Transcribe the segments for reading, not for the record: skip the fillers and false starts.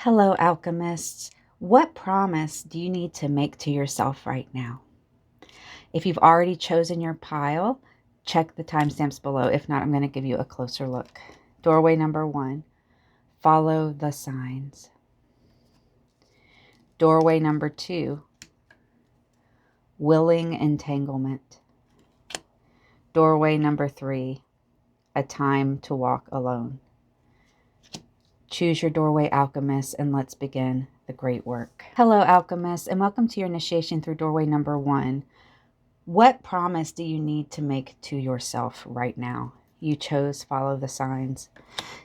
Hello, alchemists. What promise do you need to make to yourself right now? If you've already chosen your pile, check the timestamps below. If not, I'm going to give you a closer look. Doorway number 1, follow the signs. Doorway number 2, willing entanglement. Doorway number 3, a time to walk alone. Choose your doorway, alchemists, and let's begin the great work. Hello, alchemists, and welcome to your initiation through doorway number 1. What promise do you need to make to yourself right now? You chose follow the signs.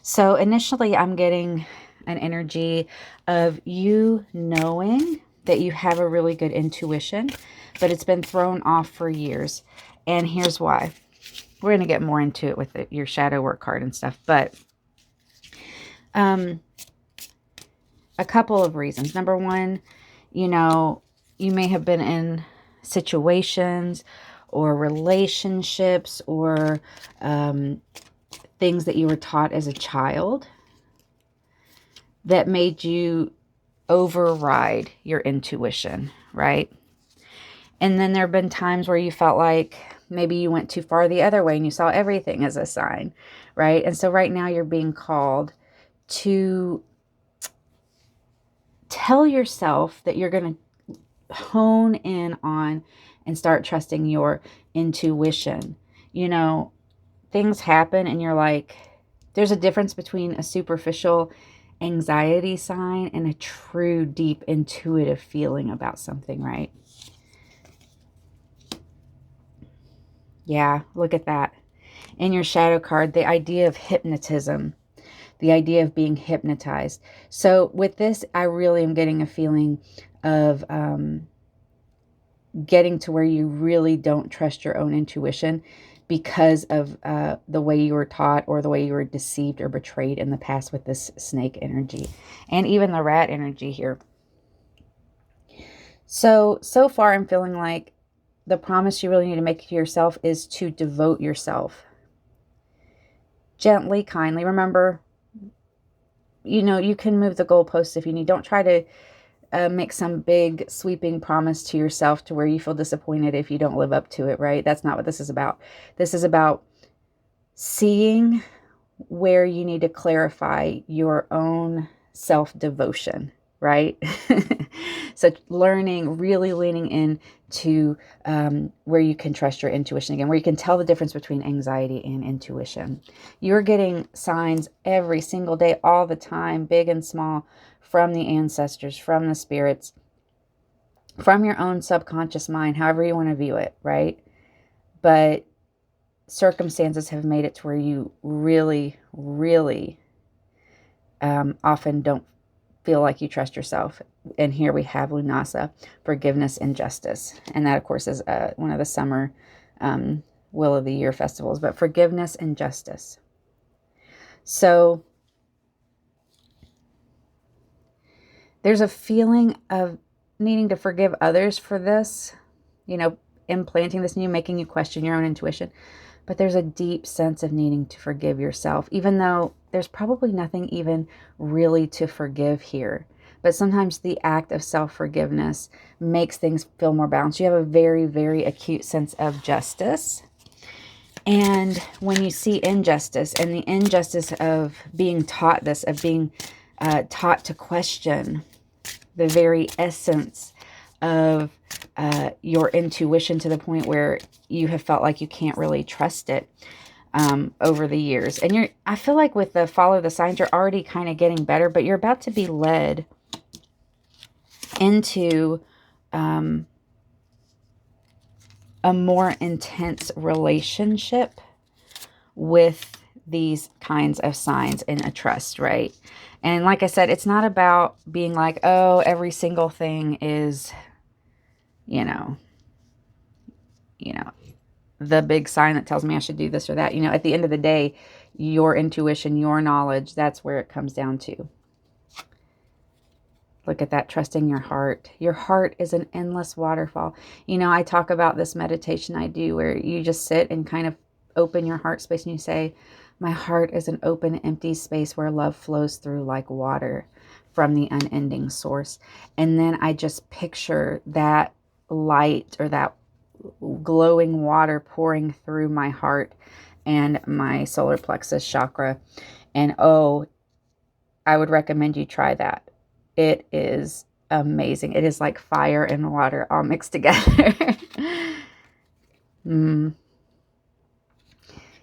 So initially, I'm getting an energy of you knowing that you have a really good intuition, but it's been thrown off for years. And here's why. We're going to get more into it with your shadow work card and stuff, but a couple of reasons. Number one, you may have been in situations or relationships or things that you were taught as a child that made you override your intuition, right? And then there have been times where you felt like maybe you went too far the other way and you saw everything as a sign, right? And so right now you're being called to tell yourself that you're going to hone in on and start trusting your intuition. Things happen and you're like, there's a difference between a superficial anxiety sign and a true deep intuitive feeling about something, right? Yeah, look at that. In your shadow card, the idea of hypnotism, the idea of being hypnotized. So with this, I really am getting a feeling of getting to where you really don't trust your own intuition because of the way you were taught or the way you were deceived or betrayed in the past with this snake energy and even the rat energy here. So far I'm feeling like the promise you really need to make to yourself is to devote yourself gently, kindly. Remember, you can move the goalposts if you need. Don't try to make some big sweeping promise to yourself to where you feel disappointed if you don't live up to it, right? That's not what this is about. This is about seeing where you need to clarify your own self-devotion, right? So learning, really leaning in to where you can trust your intuition again, where you can tell the difference between anxiety and intuition. You're getting signs every single day, all the time, big and small, from the ancestors, from the spirits, from your own subconscious mind, however you want to view it, right? But circumstances have made it to where you really, really often don't feel like you trust yourself. And here we have Lunasa, forgiveness and justice. And that, of course, is one of the summer Will of the Year festivals, but forgiveness and justice. So there's a feeling of needing to forgive others for this, implanting this in you, making you question your own intuition. But there's a deep sense of needing to forgive yourself, even though there's probably nothing even really to forgive here. But sometimes the act of self-forgiveness makes things feel more balanced. You have a very, very acute sense of justice. And when you see injustice and the injustice of being taught this, of being taught to question the very essence of your intuition to the point where you have felt like you can't really trust it over the years. And I feel like with the follow the signs, you're already kind of getting better, but you're about to be led into a more intense relationship with these kinds of signs in a trust, right? And like I said, it's not about being like, oh, every single thing is, the big sign that tells me I should do this or that. At the end of the day, your intuition, your knowledge, that's where it comes down to. Look at that, trusting your heart. Your heart is an endless waterfall. I talk about this meditation I do where you just sit and kind of open your heart space and you say, my heart is an open, empty space where love flows through like water. from the unending source. And then I just picture that light or that glowing water pouring through my heart and my solar plexus chakra. And oh, I would recommend you try that. It is amazing. It is like fire and water all mixed together.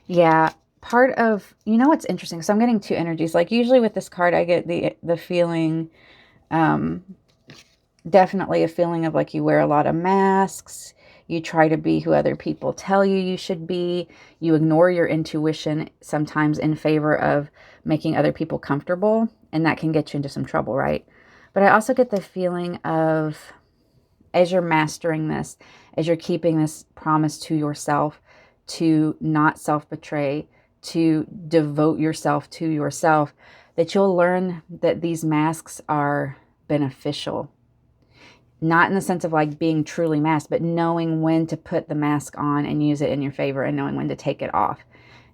Yeah, part of, you know what's interesting? So I'm getting two energies. Like usually with this card, I get the feeling, definitely a feeling of like you wear a lot of masks. You try to be who other people tell you you should be. You ignore your intuition sometimes in favor of making other people comfortable. And that can get you into some trouble, right? But I also get the feeling of, as you're mastering this, as you're keeping this promise to yourself, to not self-betray, to devote yourself to yourself, that you'll learn that these masks are beneficial. Not in the sense of like being truly masked, but knowing when to put the mask on and use it in your favor and knowing when to take it off,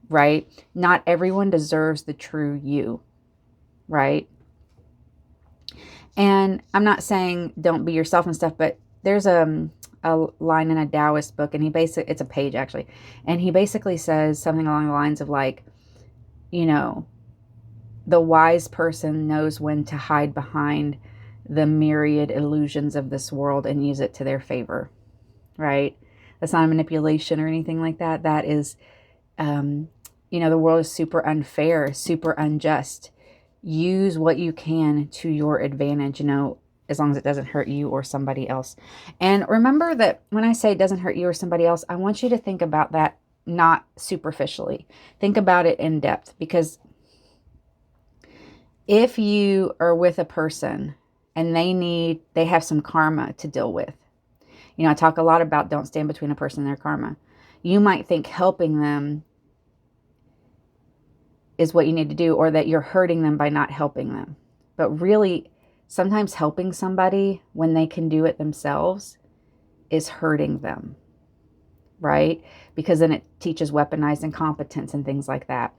right? Not everyone deserves the true you, right? And I'm not saying don't be yourself and stuff, but there's a line in a Taoist book, and it's a page actually, and he basically says something along the lines of like, you know, the wise person knows when to hide behind the myriad illusions of this world and use it to their favor, right? That's not a manipulation or anything like that. That is, you know, the world is super unfair, super unjust. Use what you can to your advantage, you know, as long as it doesn't hurt you or somebody else. And remember that when I say it doesn't hurt you or somebody else, I want you to think about that not superficially. Think about it in depth, because if you are with a person and they have some karma to deal with, you know, I talk a lot about don't stand between a person and their karma. You might think helping them is what you need to do, or that you're hurting them by not helping them. But really, sometimes helping somebody when they can do it themselves is hurting them, right? Because then it teaches weaponized incompetence and things like that.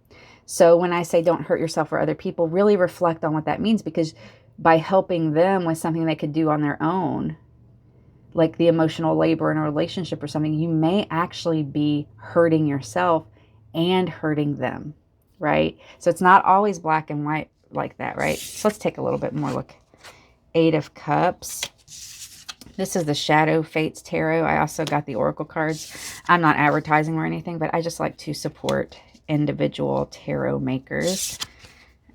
So when I say don't hurt yourself or other people, really reflect on what that means, because by helping them with something they could do on their own, like the emotional labor in a relationship or something, you may actually be hurting yourself and hurting them, right? So it's not always black and white like that, right? So let's take a little bit more look. 8 of Cups. This is the Shadow Fates Tarot. I also got the Oracle cards. I'm not advertising or anything, but I just like to support individual tarot makers.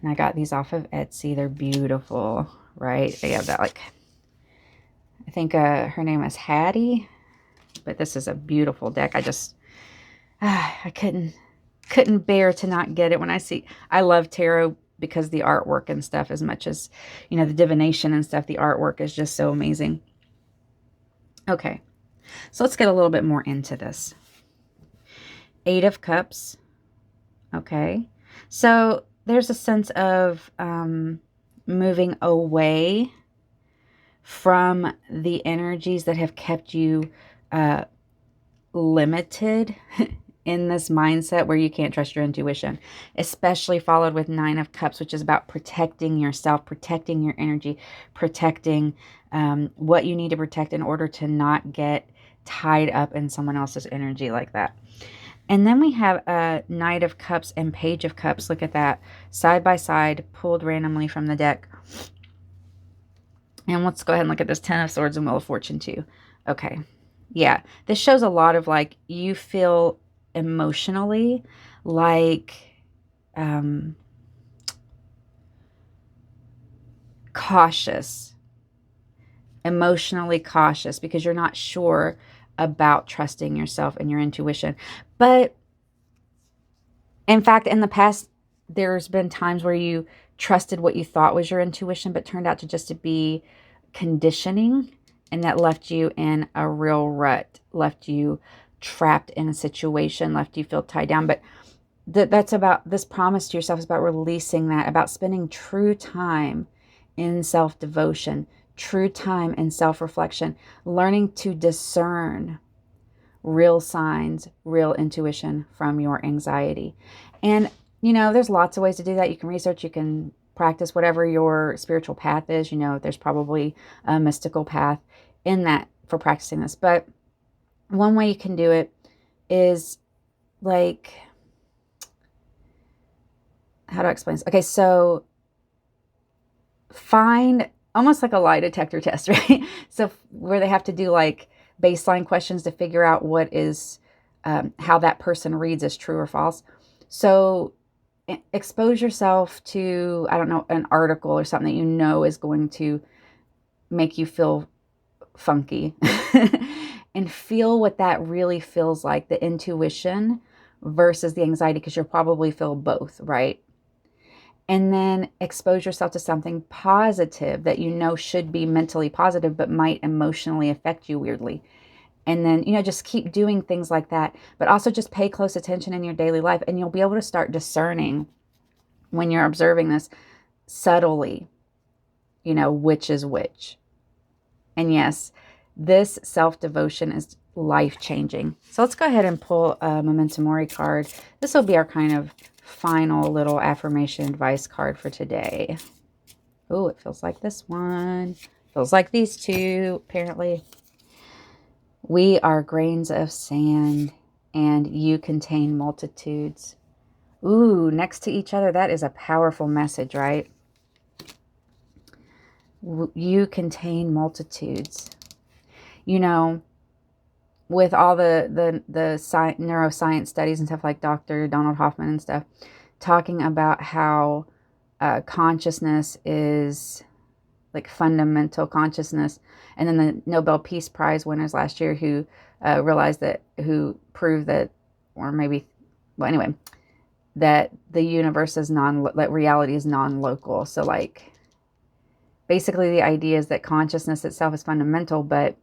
And I got these off of Etsy. They're beautiful, right? They have that, like, I think her name is Hattie, but this is a beautiful deck. I couldn't bear to not get it when I love tarot because the artwork and stuff, as much as, you know, the divination and stuff, the artwork is just so amazing. Okay, so let's get a little bit more into this. 8 of Cups. Okay, so there's a sense of moving away from the energies that have kept you limited in this mindset where you can't trust your intuition, especially followed with 9 of Cups, which is about protecting yourself, protecting your energy, protecting what you need to protect in order to not get tied up in someone else's energy like that. And then we have a Knight of Cups and Page of Cups. Look at that, side by side, pulled randomly from the deck. And let's go ahead and look at this 10 of Swords and Wheel of Fortune too. Okay, yeah, this shows a lot of like you feel emotionally like cautious, emotionally cautious, because you're not sure about trusting yourself and your intuition. But in fact, in the past, there's been times where you trusted what you thought was your intuition, but turned out to just to be conditioning, and that left you in a real rut, left you trapped in a situation, left you feel tied down. But that's about, this promise to yourself is about releasing that, about spending true time in self-devotion, true time in self-reflection, learning to discern real signs, real intuition from your anxiety. And, you know, there's lots of ways to do that. You can research, you can practice whatever your spiritual path is. There's probably a mystical path in that for practicing this. But one way you can do it is like, how do I explain this? Okay, so find almost like a lie detector test, right? So where they have to do like baseline questions to figure out what is, how that person reads as true or false. So expose yourself to, I don't know, an article or something that is going to make you feel funky and feel what that really feels like, the intuition versus the anxiety, because you'll probably feel both, right? And then expose yourself to something positive that should be mentally positive, but might emotionally affect you weirdly. And then, just keep doing things like that, but also just pay close attention in your daily life, and you'll be able to start discerning when you're observing this subtly, which is which. And yes, this self-devotion is life-changing. So let's go ahead and pull a Memento Mori card. This will be our kind of final little affirmation advice card for today. Oh, it feels like this one. Feels like these two, apparently. We are grains of sand, and you contain multitudes. Ooh, next to each other. That is a powerful message, right? You contain multitudes. With all the neuroscience studies and stuff, like Dr. Donald Hoffman and stuff, talking about how consciousness is like fundamental consciousness. And then the Nobel Peace Prize winners last year who proved that, or maybe, well, anyway, that the universe is that reality is non-local. So like, basically the idea is that consciousness itself is fundamental, but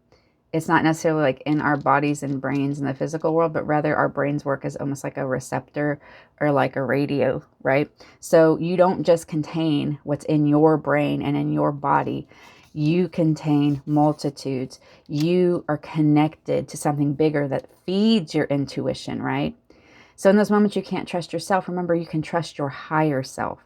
it's not necessarily like in our bodies and brains in the physical world, but rather our brains work as almost like a receptor or like a radio, right? So you don't just contain what's in your brain and in your body. You contain multitudes. You are connected to something bigger that feeds your intuition, right? So in those moments you can't trust yourself, remember, you can trust your higher self.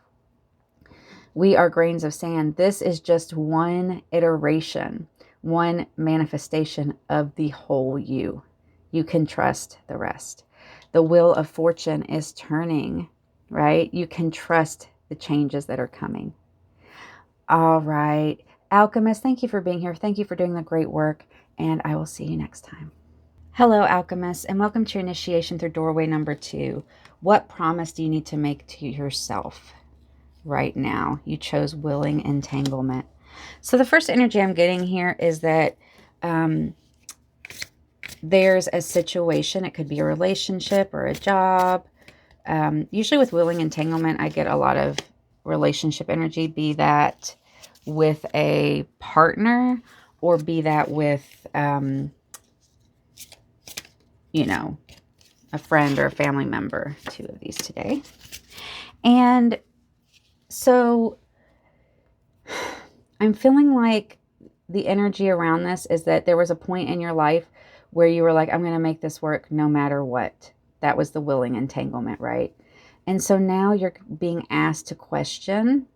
We are grains of sand. This is just one iteration, one manifestation of the whole you. You can trust the rest. The wheel of fortune is turning, right? You can trust the changes that are coming. All right. Alchemists, thank you for being here. Thank you for doing the great work, and I will see you next time. Hello, Alchemists, and welcome to your initiation through doorway number 2. What promise do you need to make to yourself right now? You chose willing entanglement. So the first energy I'm getting here is that there's a situation. It could be a relationship or a job. Usually with willing entanglement, I get a lot of relationship energy, be that with a partner or be that with, a friend or a family member. 2 of these today. And so I'm feeling like the energy around this is that there was a point in your life where you were like, I'm going to make this work no matter what. That was the willing entanglement, right? And so now you're being asked to question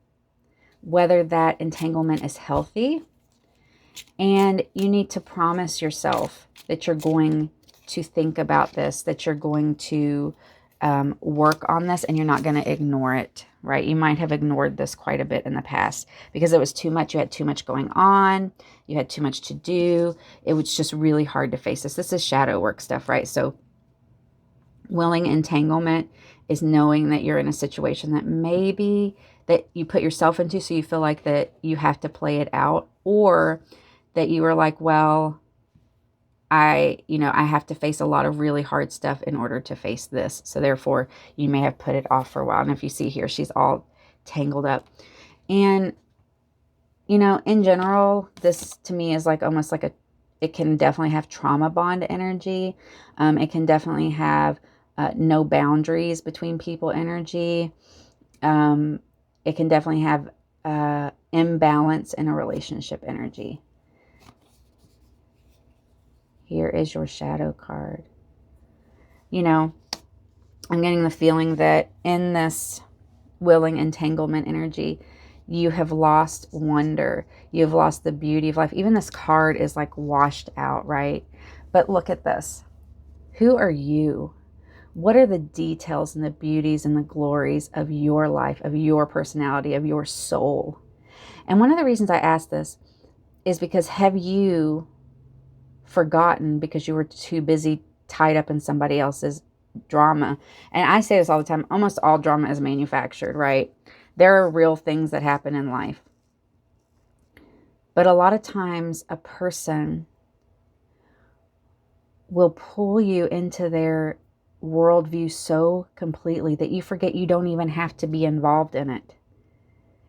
whether that entanglement is healthy. And you need to promise yourself that you're going to think about this, that you're going to work on this, and you're not going to ignore it, right? You might have ignored this quite a bit in the past because it was too much. You had too much going on. You had too much to do. It was just really hard to face this. This is shadow work stuff, right? So willing entanglement is knowing that you're in a situation that maybe that you put yourself into, so you feel like that you have to play it out, or that you were like, well, I have to face a lot of really hard stuff in order to face this. So therefore, you may have put it off for a while. And if you see here, she's all tangled up. And, in general, this to me is like almost like it can definitely have trauma bond energy. It can definitely have no boundaries between people energy. It can definitely have imbalance in a relationship energy. Here is your shadow card. I'm getting the feeling that in this willing entanglement energy, You have lost wonder. You have lost the beauty of life. Even this card is like washed out, right? But look at this. Who are you? What are the details and the beauties and the glories of your life, of your personality, of your soul? And one of the reasons I ask this is because have you forgotten because you were too busy tied up in somebody else's drama? And I say this all the time, almost all drama is manufactured, right? There are real things that happen in life. But a lot of times a person will pull you into their worldview so completely that you forget you don't even have to be involved in it.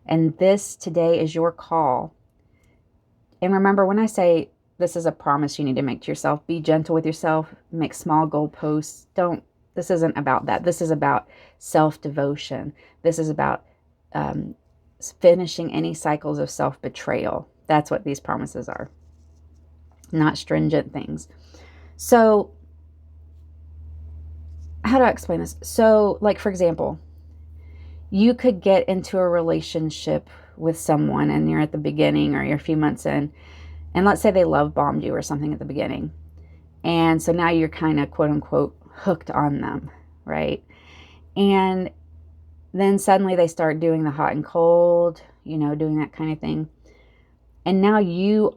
And this today is your call. And remember, when I say this is a promise you need to make to yourself, be gentle with yourself, make small goalposts. This isn't about that. This is about self-devotion. This is about finishing any cycles of self-betrayal. That's what these promises are, not stringent things. So how do I explain this? So, like, for example, you could get into a relationship with someone and you're at the beginning or you're a few months in, and let's say they love bombed you or something at the beginning. And so now you're kind of quote unquote hooked on them, right? And then suddenly they start doing the hot and cold, doing that kind of thing. And now you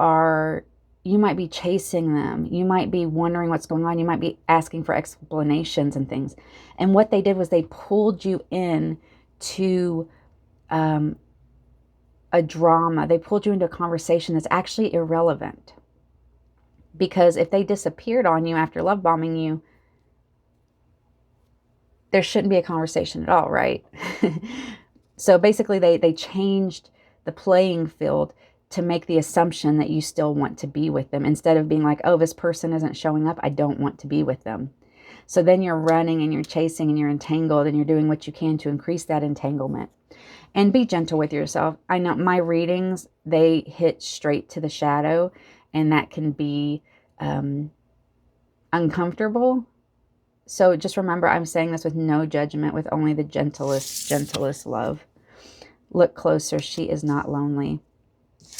might be chasing them. You might be wondering what's going on. You might be asking for explanations and things. And what they did was they pulled you in to a drama. They pulled you into a conversation that's actually irrelevant. Because if they disappeared on you after love bombing you, there shouldn't be a conversation at all, right? So basically they changed the playing field to make the assumption that you still want to be with them, instead of being like, oh, this person isn't showing up, I don't want to be with them. So then you're running and you're chasing and you're entangled and you're doing what you can to increase that entanglement. And be gentle with yourself. I know my readings, they hit straight to the shadow, and that can be uncomfortable. So just remember, I'm saying this with no judgment, with only the gentlest love. Look closer. She is not lonely.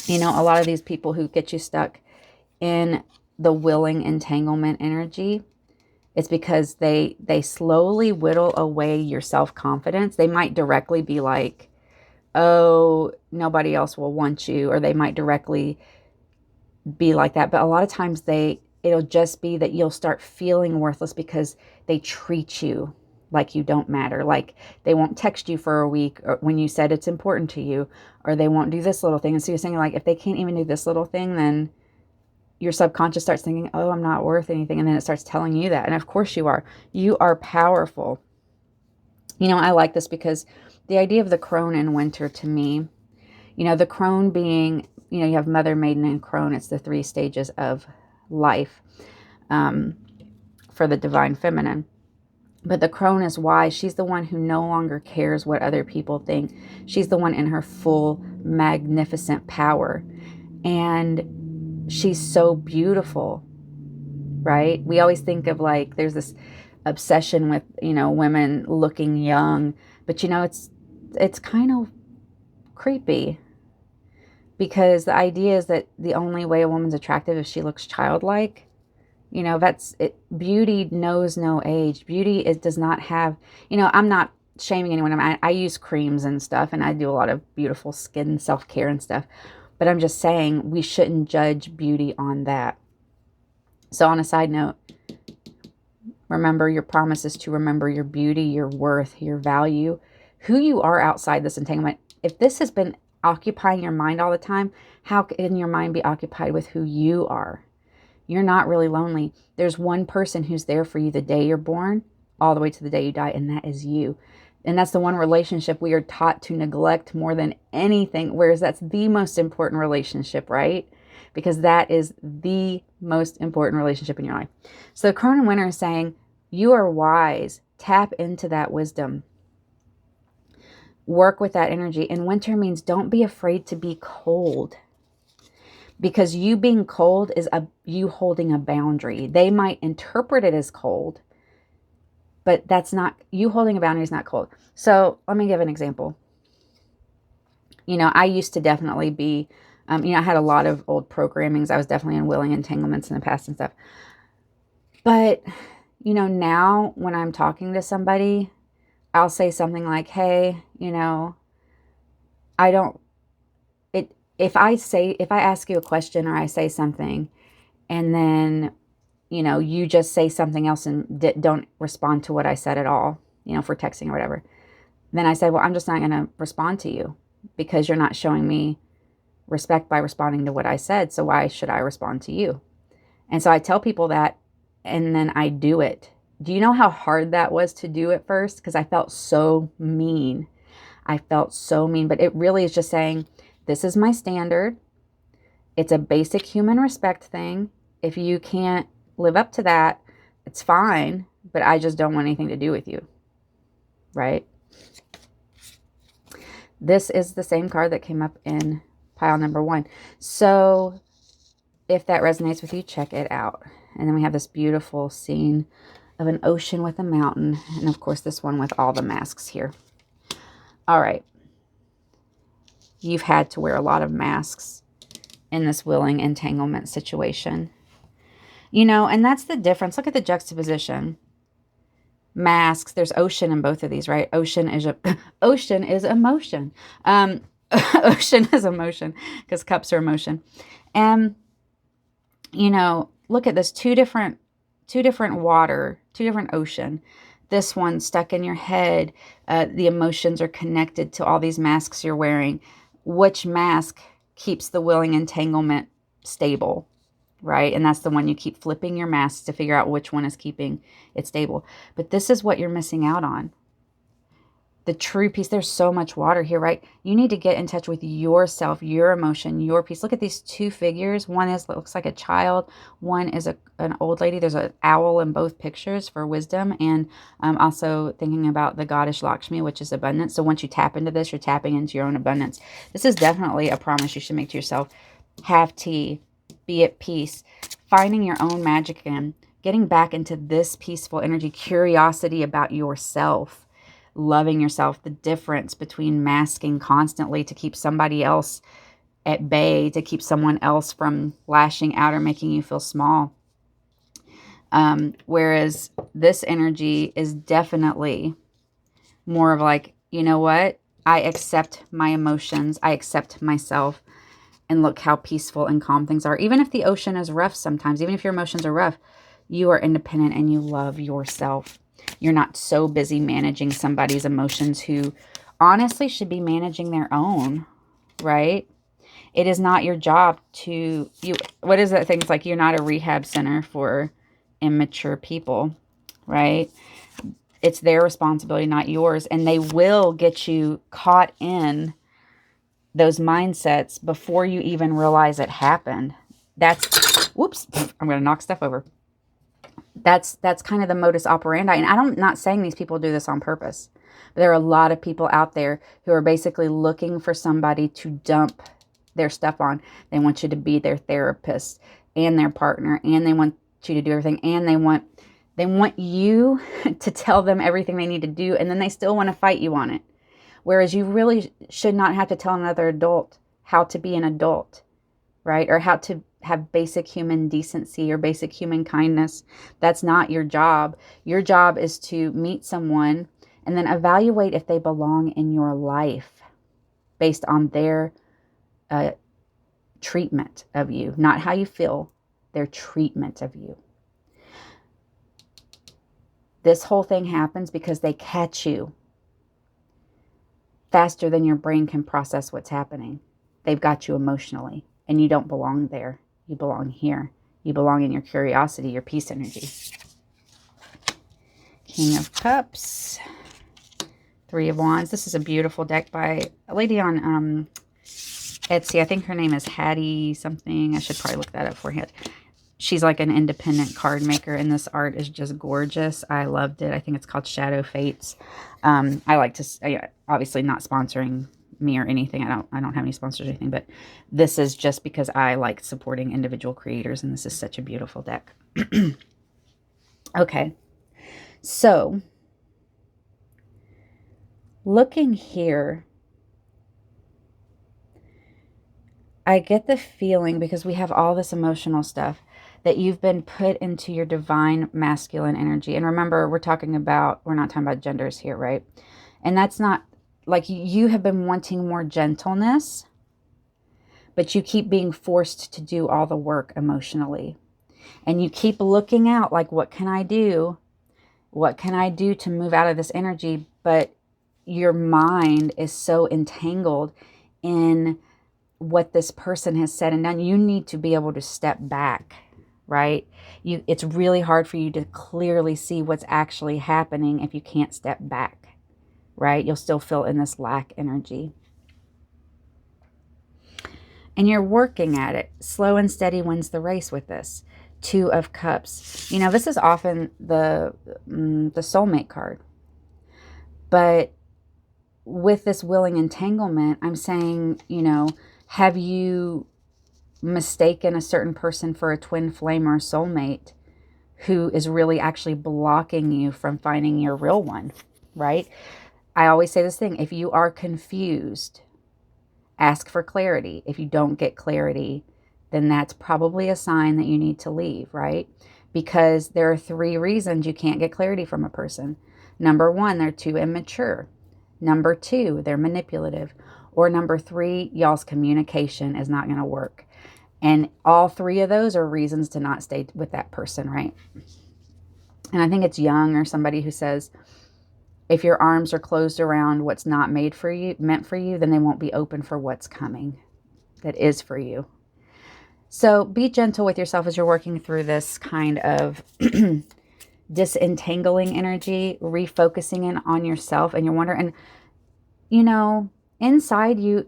A lot of these people who get you stuck in the willing entanglement energy, it's because they slowly whittle away your self-confidence. They might directly be like, oh, nobody else will want you, or they might directly be like that. But a lot of times it'll just be that you'll start feeling worthless because they treat you like you don't matter. Like they won't text you for a week or when you said it's important to you, or they won't do this little thing. And so you're saying, like, if they can't even do this little thing, then your subconscious starts thinking, oh, I'm not worth anything. And then it starts telling you that. And of course you are. You are powerful. I like this because the idea of the crone in winter, to me, the crone being, you have mother, maiden, and crone. It's the 3 stages of life for the divine feminine. But the crone is wise. She's the one who no longer cares what other people think. She's the one in her full, magnificent power. And she's so beautiful, right? We always think of, like, there's this obsession with, women looking young. But, it's kind of creepy. Because the idea is that the only way a woman's attractive is she looks childlike. That's it. Beauty knows no age. Beauty does not have, I'm not shaming anyone. I use creams and stuff, and I do a lot of beautiful skin self-care and stuff. But I'm just saying we shouldn't judge beauty on that. So on a side note, remember your promise is to remember your beauty, your worth, your value, who you are outside this entanglement. If this has been occupying your mind all the time, how can your mind be occupied with who you are? You're not really lonely. There's one person who's there for you the day you're born, all the way to the day you die, and that is you. And that's the one relationship we are taught to neglect more than anything, whereas that's the most important relationship, right? Because that is the most important relationship in your life. So the crone in winter is saying, you are wise. Tap into that wisdom. Work with that energy. And winter means don't be afraid to be cold. Because you being cold is you holding a boundary. They might interpret it as cold, but that's not, you holding a boundary is not cold. So let me give an example. You know, I used to definitely be, you know, I had a lot of old programmings. I was definitely in willing entanglements in the past and stuff. But, you know, now when I'm talking to somebody, I'll say something like, hey, you know, I don't, it, if I ask you a question or I say something and then, you know, you just say something else and don't respond to what I said at all, you know, for texting or whatever, then I say, well, I'm just not going to respond to you because you're not showing me respect by responding to what I said. So why should I respond to you? And so I tell people that, and then I do it. Do you know how hard that was to do at first? Because I felt so mean. I felt so mean, but it really is just saying, this is my standard. It's a basic human respect thing. If you can't live up to that, it's fine, but I just don't want anything to do with you, right? This is the same card that came up in pile number 1. So if that resonates with you, check it out. And then we have this beautiful scene of an ocean with a mountain. And of course, this one with all the masks here. All right. You've had to wear a lot of masks in this willing entanglement situation. You know, and that's the difference. Look at the juxtaposition. Masks. There's ocean in both of these, right? Ocean is ocean is emotion. Ocean is emotion because cups are emotion. And, you know, look at this. Two different water, two different ocean. This one stuck in your head. The emotions are connected to all these masks you're wearing. Which mask keeps the willing entanglement stable, right? And that's the one you keep flipping your masks to figure out which one is keeping it stable. But this is what you're missing out on. The true peace. There's so much water here, right? You need to get in touch with yourself, your emotion, your peace. Look at these two figures. One looks like a child. One is an old lady. There's an owl in both pictures for wisdom. And also thinking about the goddess Lakshmi, which is abundance. So once you tap into this, you're tapping into your own abundance. This is definitely a promise you should make to yourself. Have tea. Be at peace. Finding your own magic again. Getting back into this peaceful energy. Curiosity about yourself. Loving yourself, the difference between masking constantly to keep somebody else at bay, to keep someone else from lashing out or making you feel small. Whereas this energy is definitely more of like, you know what? I accept my emotions. I accept myself. And look how peaceful and calm things are. Even if the ocean is rough sometimes, even if your emotions are rough, you are independent and you love yourself. You're not so busy managing somebody's emotions who honestly should be managing their own, right? It is not your job to, what is that thing? It's like you're not a rehab center for immature people, right? It's their responsibility, not yours. And they will get you caught in those mindsets before you even realize it happened. That's, whoops, I'm going to knock stuff over. That's kind of the modus operandi. And I'm not saying these people do this on purpose. But there are a lot of people out there who are basically looking for somebody to dump their stuff on. They want you to be their therapist and their partner, and they want you to do everything, and they want you to tell them everything they need to do, and then they still want to fight you on it. Whereas you really should not have to tell another adult how to be an adult, right? Or how to have basic human decency or basic human kindness. That's not your job. Your job is to meet someone and then evaluate if they belong in your life based on their treatment of you, not how you feel, their treatment of you. This whole thing happens because they catch you faster than your brain can process what's happening. They've got you emotionally, and you don't belong there. You belong here. You belong in your curiosity, your peace energy. King of Cups. 3 of Wands. This is a beautiful deck by a lady on Etsy. I think her name is Hattie something. I should probably look that up beforehand. She's like an independent card maker, and this art is just gorgeous. I loved it. I think it's called Shadow Fates. I like to, obviously not sponsoring me or anything. I don't have any sponsors or anything, but this is just because I like supporting individual creators, and this is such a beautiful deck. Okay. So, looking here, I get the feeling, because we have all this emotional stuff, that you've been put into your divine masculine energy. And remember, we're not talking about genders here, right? And that's not like you have been wanting more gentleness, but you keep being forced to do all the work emotionally. And you keep looking out like, what can I do? What can I do to move out of this energy? But your mind is so entangled in what this person has said and done. You need to be able to step back, right? It's really hard for you to clearly see what's actually happening if you can't step back, right? You'll still feel in this lack energy. And you're working at it. Slow and steady wins the race with this. 2 of Cups. This is often the soulmate card. But with this willing entanglement, I'm saying, have you mistaken a certain person for a twin flame or a soulmate who is really actually blocking you from finding your real one, right? I always say this thing, if you are confused, ask for clarity. If you don't get clarity, then that's probably a sign that you need to leave, right? Because there are 3 reasons you can't get clarity from a person. Number 1, they're too immature. Number 2, they're manipulative. Or number 3, y'all's communication is not going to work. And all 3 of those are reasons to not stay with that person, right? And I think it's Jung or somebody who says, if your arms are closed around what's not meant for you, then they won't be open for what's coming, that is for you. So be gentle with yourself as you're working through this kind of disentangling energy, refocusing in on yourself and your wonder. And, inside you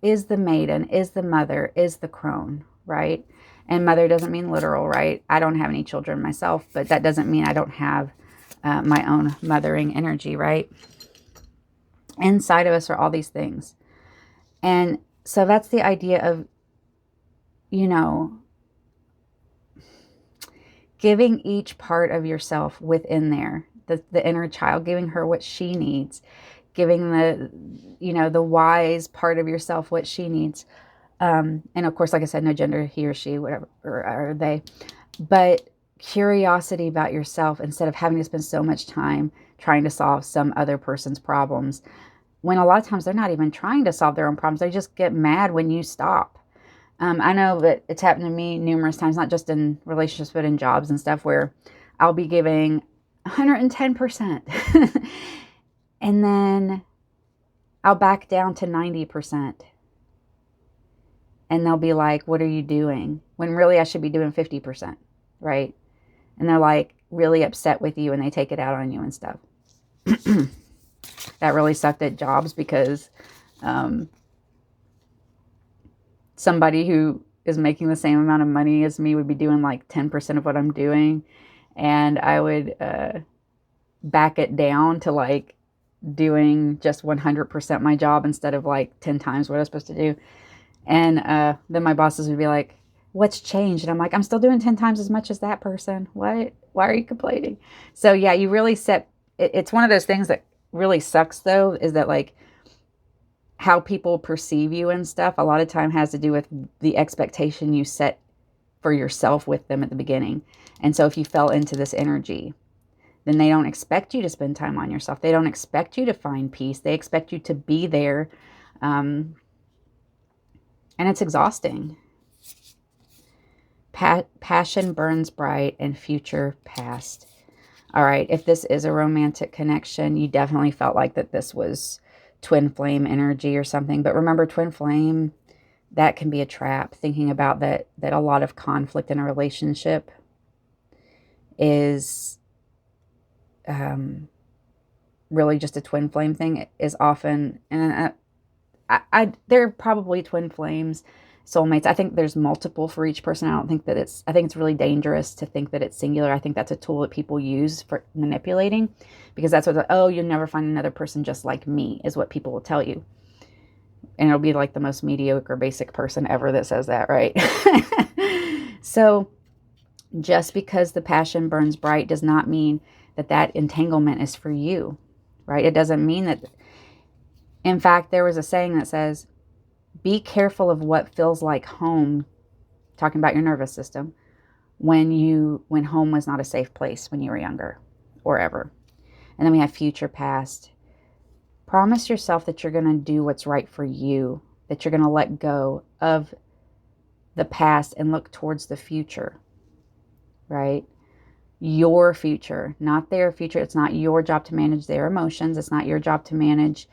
is the maiden, is the mother, is the crone, right? And mother doesn't mean literal, right? I don't have any children myself, but that doesn't mean I don't have my own mothering energy, right? Inside of us are all these things. And so that's the idea of, giving each part of yourself within there, the inner child, giving her what she needs, giving the wise part of yourself what she needs. And of course, like I said, no gender, he or she, whatever, or they, but curiosity about yourself instead of having to spend so much time trying to solve some other person's problems, when a lot of times they're not even trying to solve their own problems. They just get mad when you stop. I know that it's happened to me numerous times, not just in relationships, but in jobs and stuff, where I'll be giving 110%. And then I'll back down to 90%. And they'll be like, what are you doing? When really I should be doing 50%, right? And they're like really upset with you and they take it out on you and stuff. That really sucked at jobs because somebody who is making the same amount of money as me would be doing like 10% of what I'm doing. And I would back it down to like doing just 100% my job instead of like 10 times what I was supposed to do. And then my bosses would be like, what's changed? And I'm like, I'm still doing 10 times as much as that person. What? Why are you complaining? So yeah, you really it's one of those things that really sucks though, is that like how people perceive you and stuff a lot of time has to do with the expectation you set for yourself with them at the beginning. And so if you fell into this energy, then they don't expect you to spend time on yourself. They don't expect you to find peace. They expect you to be there. And it's exhausting. Passion burns bright and future past. All right, if this is a romantic connection, you definitely felt like that this was twin flame energy or something. But remember, twin flame, that can be a trap. Thinking about that a lot of conflict in a relationship is really just a twin flame thing is often, and they're probably twin flames, soulmates. I think there's multiple for each person. I think it's really dangerous to think that it's singular. I think that's a tool that people use for manipulating, because that's what, you'll never find another person just like me, is what people will tell you. And it'll be like the most mediocre, basic person ever that says that, right? So just because the passion burns bright does not mean that entanglement is for you, right? It doesn't mean that. In fact, there was a saying that says, Be careful of what feels like home, talking about your nervous system, when home was not a safe place when you were younger or ever. And then we have future past. Promise yourself that you're going to do what's right for you, that you're going to let go of the past and look towards the future, right? Your future, not their future. It's not your job to manage their emotions. It's not your job to manage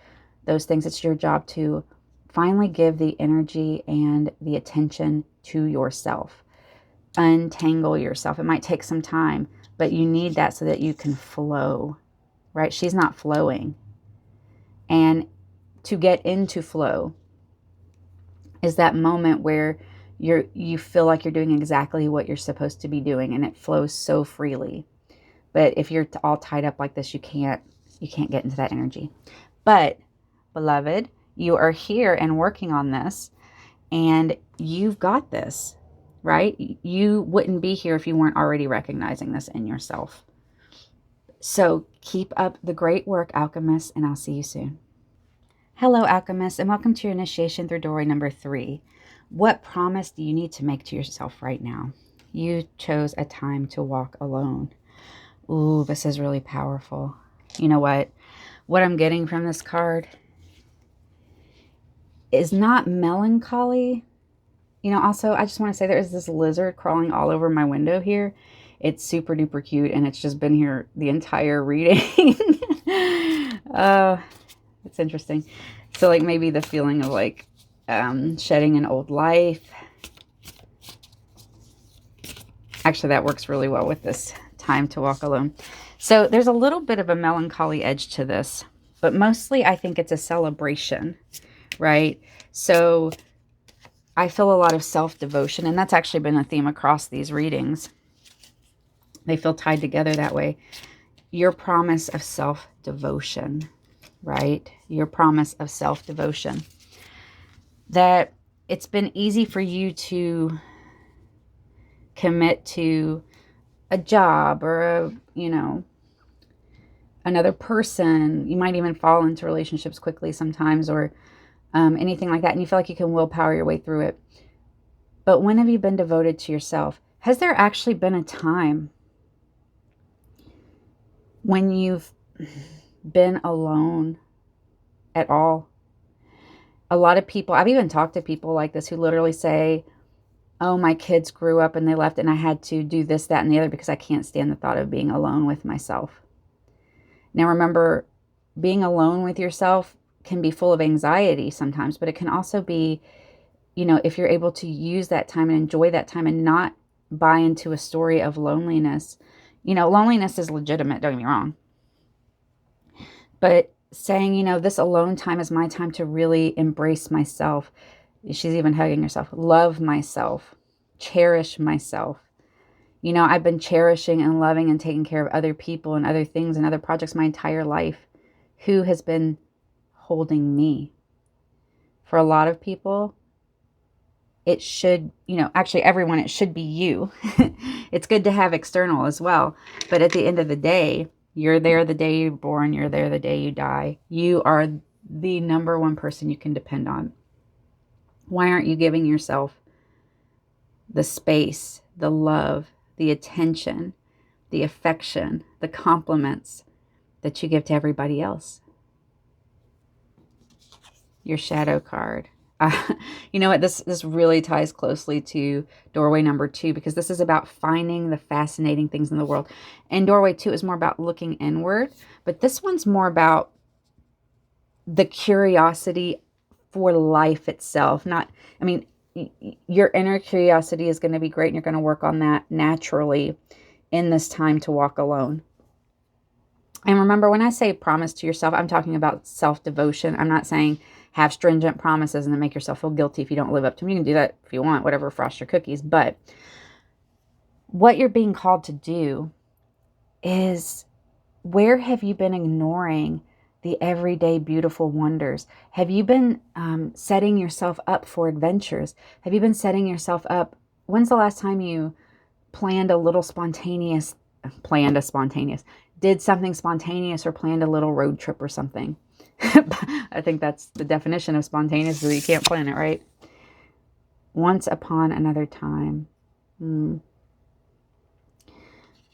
those things. It's your job to finally give the energy and the attention to yourself. Untangle yourself. It might take some time, but you need that so that you can flow, right? She's not flowing. And to get into flow is that moment where you feel like you're doing exactly what you're supposed to be doing, and it flows so freely. But if you're all tied up like this, you can't get into that energy. But beloved, you are here and working on this, and you've got this, right? You wouldn't be here if you weren't already recognizing this in yourself. So keep up the great work, Alchemists, and I'll see you soon. Hello, Alchemists, and welcome to your initiation through doorway number 3. What promise do you need to make to yourself right now? You chose a time to walk alone. Ooh, this is really powerful. You know what? What I'm getting from this card is not melancholy. You know, also, I just want to say there is this lizard crawling all over my window here. It's super duper cute, and it's just been here the entire reading. It's interesting. So, like, maybe the feeling of, like, shedding an old life. Actually, that works really well with this time to walk alone. So, there's a little bit of a melancholy edge to this, but mostly I think it's a celebration, right? So, I feel a lot of self-devotion, and that's actually been a theme across these readings. They feel tied together that way. Your promise of self-devotion, right? Your promise of self-devotion. That it's been easy for you to commit to a job or another person. You might even fall into relationships quickly sometimes, or anything like that, and you feel like you can willpower your way through it. But when have you been devoted to yourself? Has there actually been a time when you've been alone at all? A lot of people, I've even talked to people like this who literally say, oh, my kids grew up and they left and I had to do this, that, and the other because I can't stand the thought of being alone with myself. Now remember, being alone with yourself can be full of anxiety sometimes, but it can also be, if you're able to use that time and enjoy that time and not buy into a story of loneliness. Loneliness is legitimate, don't get me wrong. But saying, this alone time is my time to really embrace myself. She's even hugging herself. Love myself. Cherish myself. I've been cherishing and loving and taking care of other people and other things and other projects my entire life. Who has been holding me? For a lot of people, it should, actually everyone, it should be you. It's good to have external as well. But at the end of the day, you're there the day you're born. You're there the day you die. You are the number one person you can depend on. Why aren't you giving yourself the space, the love, the attention, the affection, the compliments that you give to everybody else? Your shadow card. You know what? This really ties closely to doorway number 2, because this is about finding the fascinating things in the world. And doorway 2 is more about looking inward, but this one's more about the curiosity for life itself. Your inner curiosity is going to be great, and you're going to work on that naturally in this time to walk alone. And remember, when I say promise to yourself, I'm talking about self-devotion. I'm not saying have stringent promises and then make yourself feel guilty if you don't live up to them. You can do that if you want, whatever, frost your cookies. But what you're being called to do is, where have you been ignoring the everyday beautiful wonders? Have you been setting yourself up for adventures? Have you been setting yourself up? When's the last time you did something spontaneous or planned a little road trip or something? I think that's the definition of spontaneous, is that you can't plan it, right? Once upon another time.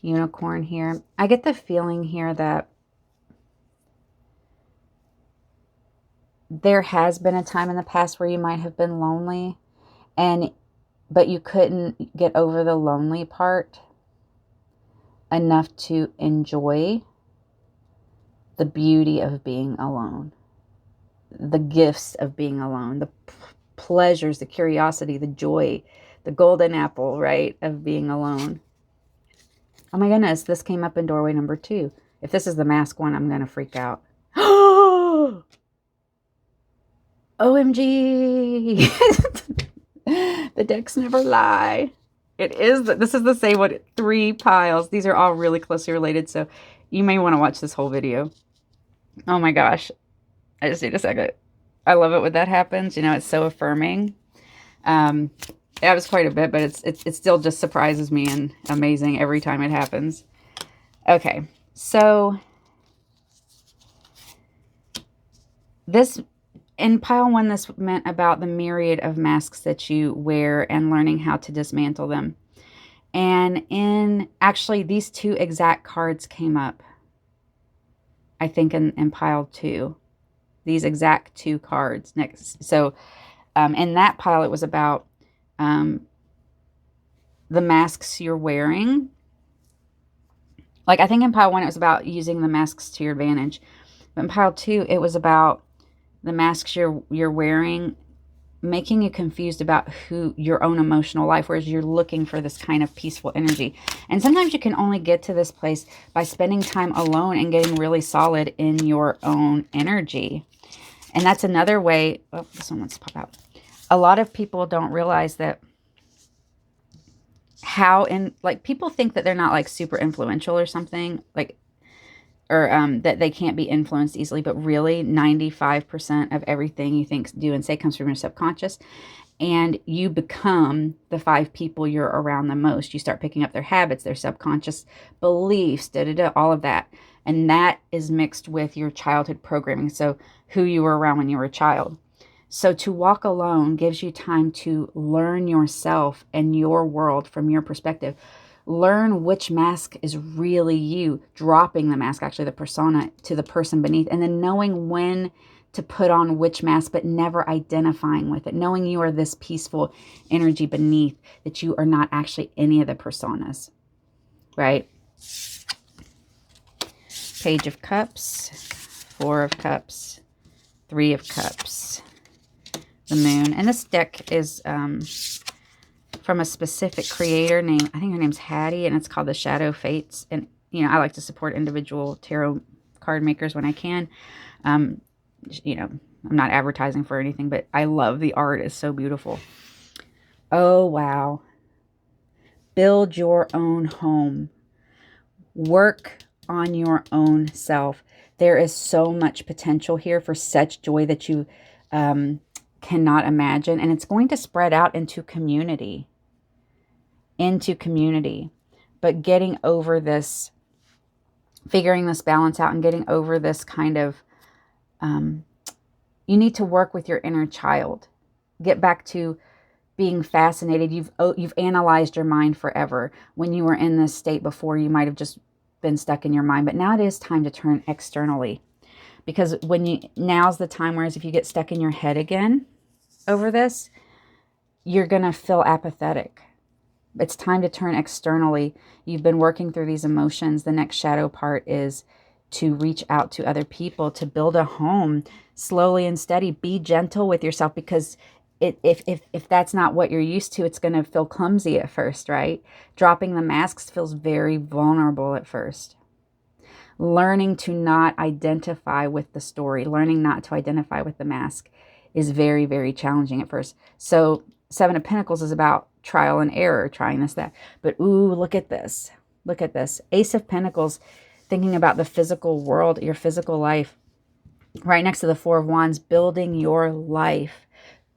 Unicorn here. I get the feeling here that there has been a time in the past where you might have been lonely, but you couldn't get over the lonely part enough to enjoy the beauty of being alone, the gifts of being alone, the pleasures, the curiosity, the joy, the golden apple, right, of being alone. Oh my goodness, this came up in doorway number 2. If this is the mask one, I'm going to freak out. OMG. The decks never lie. This is the same one, 3 piles. These are all really closely related, so you may want to watch this whole video. Oh my gosh. I just need a second. I love it when that happens. It's so affirming. It was quite a bit, but it still just surprises me and amazing every time it happens. Okay, so this, in pile 1, this meant about the myriad of masks that you wear and learning how to dismantle them. And actually, these 2 exact cards came up, I think, in pile 2. These exact 2 cards next. So in that pile, it was about the masks you're wearing. Like, I think in pile 1, it was about using the masks to your advantage. But in pile 2, it was about the masks you're wearing, making you confused about your own emotional life, whereas you're looking for this kind of peaceful energy. And sometimes you can only get to this place by spending time alone and getting really solid in your own energy. And that's another way. Oh, this one wants to pop out. A lot of people don't realize that people think that they're not like super influential or something, or that they can't be influenced easily, but really 95% of everything you think, do, and say comes from your subconscious. And you become the 5 people you're around the most. You start picking up their habits, their subconscious beliefs, all of that. And that is mixed with your childhood programming. So who you were around when you were a child. So to walk alone gives you time to learn yourself and your world from your perspective. Learn which mask is really you, dropping the mask, actually the persona, to the person beneath, and then knowing when to put on which mask, but never identifying with it. Knowing you are this peaceful energy beneath, that you are not actually any of the personas, right? Page of Cups, 4 of Cups, 3 of Cups, the Moon. And this deck is from a specific creator named, I think her name's Hattie, and it's called the Shadow Fates. And, I like to support individual tarot card makers when I can. I'm not advertising for anything, but I love the art. It's so beautiful. Oh, wow. Build your own home. Work on your own self. There is so much potential here for such joy that you cannot imagine. And it's going to spread out into community. But getting over this, figuring this balance out and getting over this kind of, you need to work with your inner child. Get back to being fascinated. You've analyzed your mind forever. When you were in this state before, you might have just been stuck in your mind, but now it is time to turn externally. Because now's the time, whereas if you get stuck in your head again over this, you're going to feel apathetic. It's time to turn externally. You've been working through these emotions. The next shadow part is to reach out to other people, to build a home slowly and steady. Be gentle with yourself, because if that's not what you're used to, it's going to feel clumsy at first, right? Dropping the masks feels very vulnerable at first. Learning to not identify with the story, learning not to identify with the mask is very, very challenging at first. So 7 of Pentacles is about trial and error, trying this, that. But ooh, look at this. Look at this. Ace of Pentacles, thinking about the physical world, your physical life. Right next to the 4 of Wands, building your life.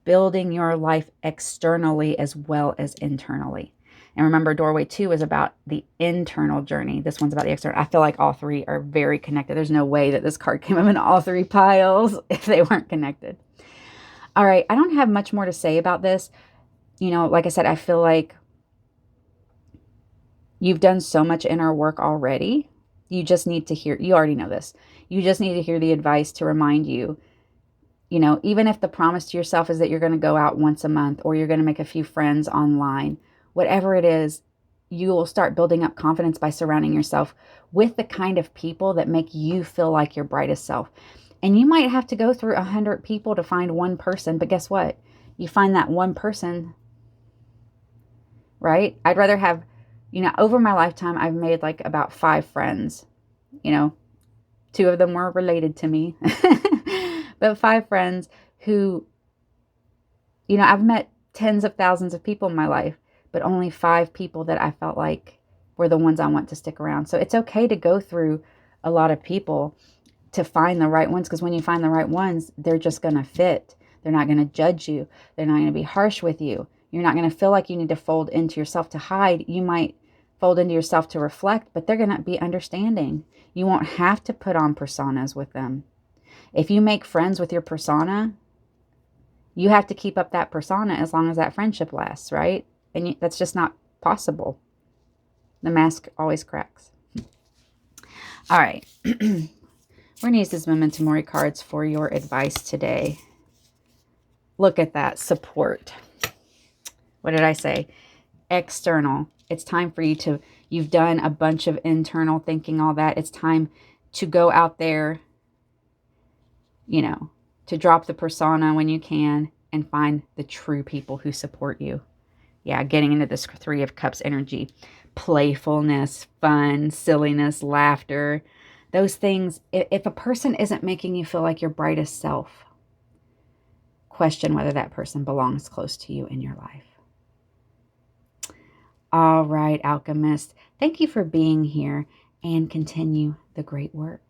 Building your life externally as well as internally. And remember, doorway 2 is about the internal journey. This one's about the external. I feel like all three are very connected. There's no way that this card came up in all three piles if they weren't connected. All right, I don't have much more to say about this. You know, like I said, I feel like you've done so much inner work already. You just need to hear, you already know this. You just need to hear the advice to remind you, you know, even if the promise to yourself is that you're going to go out once a month or you're going to make a few friends online, whatever it is, you will start building up confidence by surrounding yourself with the kind of people that make you feel like your brightest self. And you might have to go through 100 people to find one person, but guess what? You find that one person, right? I'd rather have, you know, over my lifetime, I've made like about 5 friends. You know, 2 of them were related to me, but 5 friends who, you know, I've met tens of thousands of people in my life, but only 5 people that I felt like were the ones I want to stick around. So it's okay to go through a lot of people to find the right ones, because when you find the right ones, they're just going to fit. They're not going to judge you. They're not going to be harsh with you. You're not going to feel like you need to fold into yourself to hide. You might fold into yourself to reflect, but they're going to be understanding. You won't have to put on personas with them. If you make friends with your persona, you have to keep up that persona as long as that friendship lasts, right? And that's just not possible. The mask always cracks. All right. We're going to use these Memento Mori cards for your advice today. Look at that. Support. What did I say? External. It's time for you to, you've done a bunch of internal thinking, all that. It's time to go out there, you know, to drop the persona when you can and find the true people who support you. Yeah, getting into this 3 of Cups energy. Playfulness, fun, silliness, laughter. Those things, if a person isn't making you feel like your brightest self, question whether that person belongs close to you in your life. All right, alchemist. Thank you for being here and continue the great work.